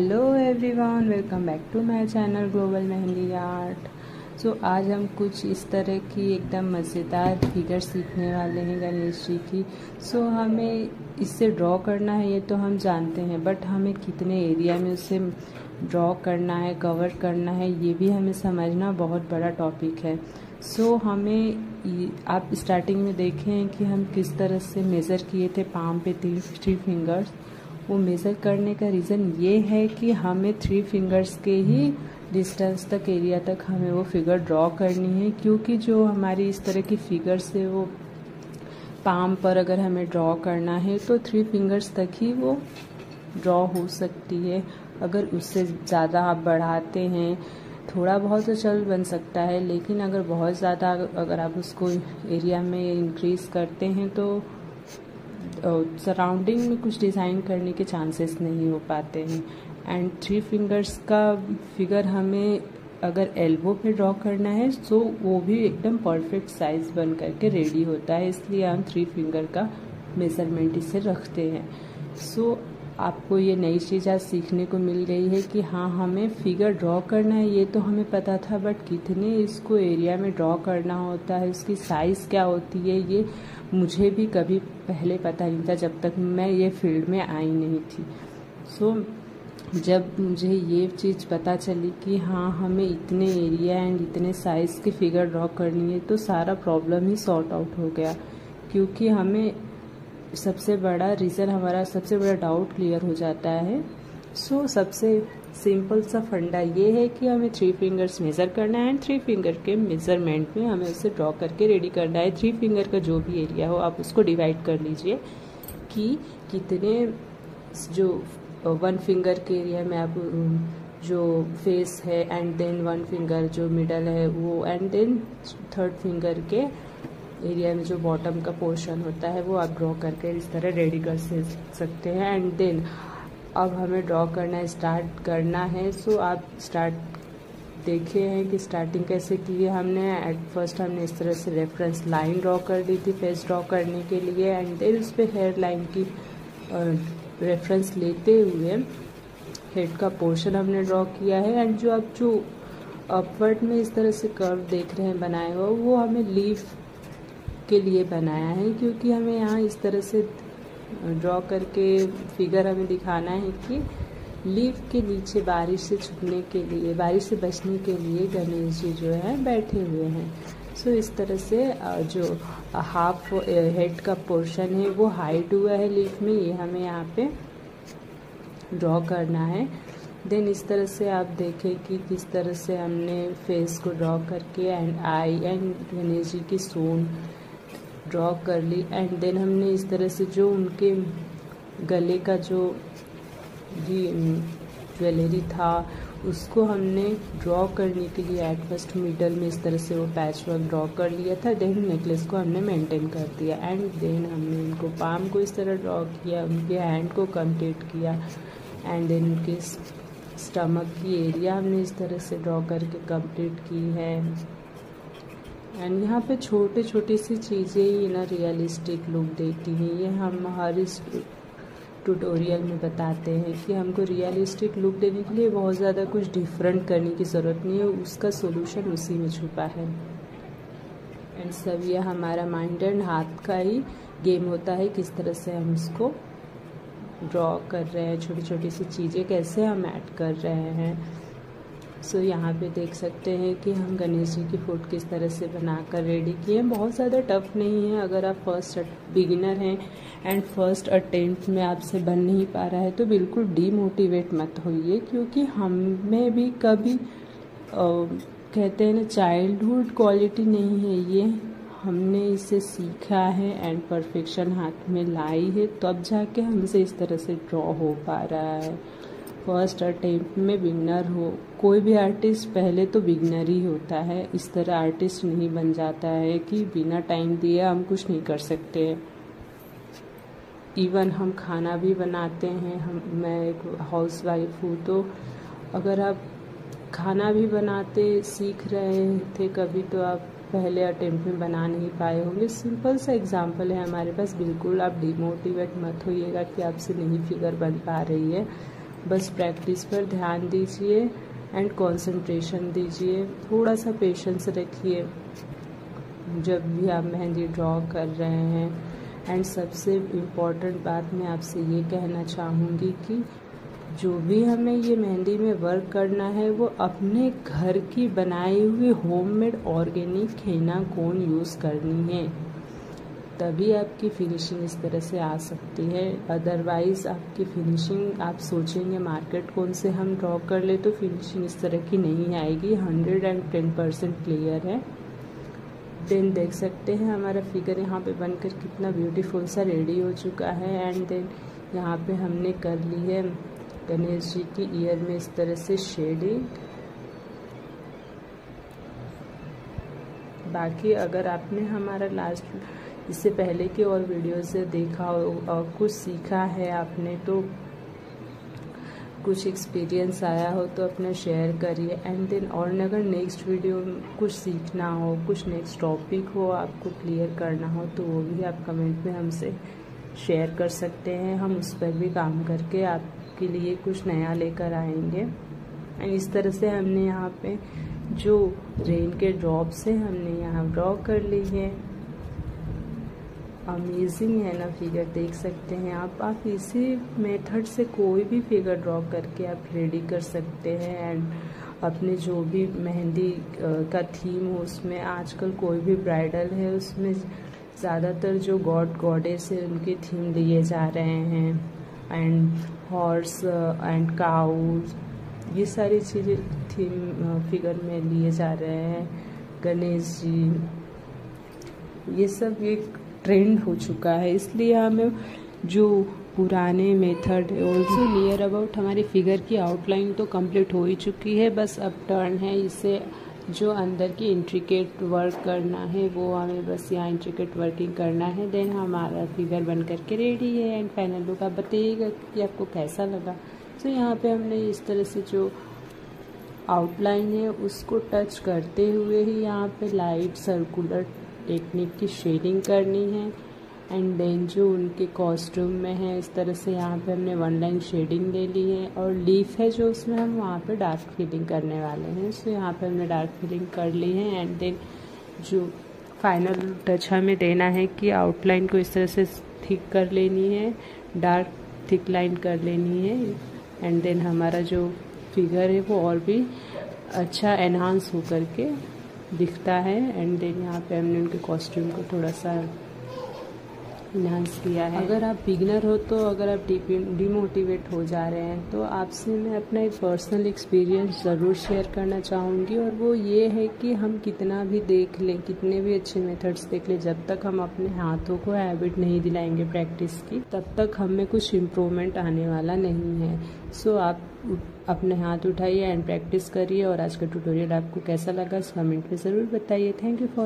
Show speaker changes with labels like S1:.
S1: Hello everyone, welcome back to my channel global mehndi art. So आज हम कुछ इस तरह की एकदम मज़ेदार फिगर सीखने वाले हैं गणेश जी की। सो हमें इससे ड्रॉ करना है ये तो हम जानते हैं, बट हमें कितने एरिया में उसे ड्रॉ करना है, कवर करना है, ये भी हमें समझना बहुत बड़ा टॉपिक है। सो आप स्टार्टिंग में देखें कि हम किस तरह से मेज़र किए थे पाम पे थ्री फिंगर्स। वो मेज़र करने का रीज़न ये है कि हमें 3 फिंगर्स के ही डिस्टेंस तक, एरिया तक हमें वो फिगर ड्रॉ करनी है, क्योंकि जो हमारी इस तरह की फिगर्स है वो पाम पर अगर हमें ड्रॉ करना है तो 3 फिंगर्स तक ही वो ड्रॉ हो सकती है। अगर उससे ज़्यादा आप बढ़ाते हैं, थोड़ा बहुत तो चल बन सकता है, लेकिन अगर बहुत ज़्यादा अगर आप उसको एरिया में इंक्रीज़ करते हैं तो सराउंडिंग में कुछ डिज़ाइन करने के चांसेस नहीं हो पाते हैं। एंड 3 फिंगर्स का फिगर हमें अगर एल्बो पे ड्रॉ करना है तो वो भी एकदम परफेक्ट साइज़ बन करके रेडी होता है, इसलिए हम 3 फिंगर का मेज़रमेंट इसे रखते हैं। सो आपको ये नई चीज़ आज सीखने को मिल गई है कि हाँ, हमें फिगर ड्रॉ करना है ये तो हमें पता था, बट कितने इसको एरिया में ड्रॉ करना होता है, उसकी साइज़ क्या होती है, ये मुझे भी कभी पहले पता नहीं था जब तक मैं ये फील्ड में आई नहीं थी। सो जब मुझे ये चीज़ पता चली कि हाँ, हमें इतने एरिया एंड इतने साइज़ की फ़िगर ड्रॉ करनी है, तो सारा प्रॉब्लम ही सॉर्ट आउट हो गया। क्योंकि हमें सबसे बड़ा रीज़न, हमारा सबसे बड़ा डाउट क्लियर हो जाता है। सो सबसे सिंपल सा फंडा ये है कि हमें 3 फिंगर्स मेज़र करना है एंड 3 फिंगर के मेज़रमेंट में हमें उसे ड्रॉ करके रेडी करना है। 3 फिंगर का जो भी एरिया हो आप उसको डिवाइड कर लीजिए कि कितने, जो 1 फिंगर के एरिया में आप जो फेस है एंड देन 1 फिंगर जो मिडल है वो, एंड देन 3rd फिंगर के एरिया में जो बॉटम का पोर्शन होता है वो आप ड्रॉ करके इस तरह रेडी कर सकते हैं। एंड देन अब हमें ड्रॉ करना स्टार्ट करना है। सो आप स्टार्ट देखे हैं कि स्टार्टिंग कैसे की है हमने। एट फर्स्ट हमने इस तरह से रेफरेंस लाइन ड्रॉ कर दी थी फेस ड्रॉ करने के लिए, एंड देन उस पर हेयर लाइन की रेफरेंस लेते हुए हेड का पोर्शन हमने ड्रॉ किया है। एंड जो आप जो अपवर्ड में इस तरह से कर्व देख रहे हैं बनाए हुआ, वो हमें लीफ के लिए बनाया है, क्योंकि हमें यहाँ इस तरह से ड्रॉ करके फिगर हमें दिखाना है कि लीफ के नीचे बारिश से छुपने के लिए, बारिश से बचने के लिए गणेश जी जो है बैठे हुए हैं। सो इस तरह से जो हाफ हेड का पोर्शन है वो हाइड हुआ है लीफ में, ये हमें यहाँ पे ड्रॉ करना है। देन इस तरह से आप देखें कि किस तरह से हमने फेस को ड्रॉ करके and I and Ganesh ji की सूंड ड्रॉ कर ली। एंड देन हमने इस तरह से जो उनके गले का जो भी ज्वेलरी था उसको हमने ड्रॉ करने के लिए एट फर्स्ट मिडल में इस तरह से वो पैच वर्क ड्रॉ कर लिया था। देन नेकलेस को हमने मेंटेन कर दिया, एंड देन हमने उनको पाम को इस तरह ड्रॉ किया, उनके हैंड को कंप्लीट किया, एंड देन उनके स्टमक की एरिया हमने इस तरह से ड्रॉ करके कंप्लीट की है। एंड यहाँ पे छोटे छोटी सी चीज़ें ही ना रियलिस्टिक लुक देती हैं। ये हम हर इस ट्यूटोरियल में बताते हैं कि हमको रियलिस्टिक लुक देने के लिए बहुत ज़्यादा कुछ डिफरेंट करने की ज़रूरत नहीं है, उसका सोल्यूशन उसी में छुपा है। एंड सब ये हमारा माइंड एंड हाथ का ही गेम होता है, किस तरह से हम इसको ड्रॉ कर रहे हैं, छोटी छोटी सी चीज़ें कैसे हम ऐड कर रहे हैं। सो यहाँ पे देख सकते हैं कि हम गणेश जी की फुट किस तरह से बनाकर रेडी किए हैं। बहुत ज़्यादा टफ नहीं है। अगर आप फर्स्ट बिगिनर हैं एंड फर्स्ट अटेम्प्ट में आपसे बन नहीं पा रहा है तो बिल्कुल डीमोटिवेट मत होइए, क्योंकि हमें भी कभी कहते हैं ना, चाइल्डहुड क्वालिटी नहीं है ये, हमने इसे सीखा है एंड परफेक्शन हाथ में लाई है, तब जाके हमसे इस तरह से ड्रॉ हो पा रहा है। फर्स्ट अटेम्प्ट में बिगनर हो, कोई भी आर्टिस्ट पहले तो बिगनर ही होता है, इस तरह आर्टिस्ट नहीं बन जाता है कि बिना टाइम दिए हम कुछ नहीं कर सकते। इवन हम खाना भी बनाते हैं, मैं एक हाउस वाइफ हूँ, तो अगर आप खाना भी बनाते सीख रहे थे कभी, तो आप पहले अटेम्प्ट में बना नहीं पाए होंगे। सिंपल सा एग्जांपल है हमारे पास, बिल्कुल आप डिमोटिवेट मत होइएगा कि आपसे नहीं फिगर बन पा रही है। बस प्रैक्टिस पर ध्यान दीजिए एंड कंसंट्रेशन दीजिए, थोड़ा सा पेशेंस रखिए जब भी आप मेहंदी ड्रॉ कर रहे हैं। एंड सबसे इम्पॉर्टेंट बात मैं आपसे ये कहना चाहूँगी कि जो भी हमें ये मेहंदी में वर्क करना है वो अपने घर की बनाई हुई होममेड ऑर्गेनिक हेना कोन यूज़ करनी है, तभी आपकी फिनिशिंग इस तरह से आ सकती है। अदरवाइज़ आपकी फिनिशिंग, आप सोचेंगे मार्केट कौन से हम ड्रॉ कर ले तो फिनिशिंग इस तरह की नहीं आएगी। 110% क्लियर है। देन देख सकते हैं हमारा फिगर यहाँ पे बनकर कितना ब्यूटीफुल सा रेडी हो चुका है। एंड देन यहाँ पे हमने कर ली है गणेश जी की ईयर में इस तरह से शेडिंग। बाकी अगर आपने हमारा लास्ट इससे पहले की और वीडियो से देखा और कुछ सीखा है आपने, तो कुछ एक्सपीरियंस आया हो तो अपना शेयर करिए। एंड देन और अगर नेक्स्ट वीडियो में कुछ सीखना हो, कुछ नेक्स्ट टॉपिक हो आपको क्लियर करना हो, तो वो भी आप कमेंट में हमसे शेयर कर सकते हैं। हम उस पर भी काम करके आपके लिए कुछ नया लेकर आएंगे। एंड इस तरह से हमने यहाँ पे जो रेन के ड्रॉप से हमने यहाँ ड्रॉ कर ली है। अमेजिंग है ना फिगर, देख सकते हैं आप इसी मेथड से कोई भी फिगर ड्रॉ करके आप रेडी कर सकते हैं। एंड अपने जो भी मेहंदी का थीम हो, उसमें आजकल कोई भी ब्राइडल है उसमें ज़्यादातर जो गॉड गॉडेस है उनके थीम लिए जा रहे हैं। एंड हॉर्स एंड काउज, ये सारी चीज़ें थीम फिगर में लिए जा रहे हैं। गणेश जी, ये सब एक ट्रेंड हो चुका है, इसलिए हमें जो पुराने मेथड है ऑल्सो नियर अबाउट हमारी फिगर की आउटलाइन तो कंप्लीट हो ही चुकी है। बस अब टर्न है, इसे जो अंदर की इंट्रिकेट वर्क करना है वो हमें बस यहाँ इंट्रिकेट वर्किंग करना है। देन हमारा फिगर बन करके रेडी है। एंड फाइनल लुक आप बताइएगा कि आपको कैसा लगा। तो यहाँ पे हमने इस तरह से जो आउटलाइन है उसको टच करते हुए ही यहाँ पे लाइट सर्कुलर टेक्निक की शेडिंग करनी है। एंड देन जो उनके कॉस्ट्यूम में है इस तरह से यहाँ पे हमने वन लाइन शेडिंग ले ली है। और लीफ है जो उसमें हम वहाँ पे डार्क फिलिंग करने वाले हैं, सो यहाँ पे हमने डार्क फिलिंग कर ली है। एंड देन जो फाइनल टच हमें देना है कि आउटलाइन को इस तरह से थिक कर लेनी है, डार्क थिक लाइन कर लेनी है। एंड देन हमारा जो फिगर है वो और भी अच्छा एनहांस हो करके दिखता है। एंड देन यहाँ पे हमने उनके कॉस्ट्यूम को थोड़ा सा इन्हांस किया है। अगर आप बिगनर हो तो अगर आप डिमोटिवेट हो जा रहे हैं तो आपसे मैं अपना एक पर्सनल एक्सपीरियंस ज़रूर शेयर करना चाहूँगी। और वो ये है कि हम कितना भी देख लें, कितने भी अच्छे मेथड्स देख लें, जब तक हम अपने हाथों को हैबिट नहीं दिलाएंगे प्रैक्टिस की, तब तक हमें कुछ इम्प्रूवमेंट आने वाला नहीं है। सो आप अपने हाथ उठाइए एंड प्रैक्टिस करिए। और आज का ट्यूटोरियल आपको कैसा लगा कमेंट में ज़रूर बताइए। Thank you for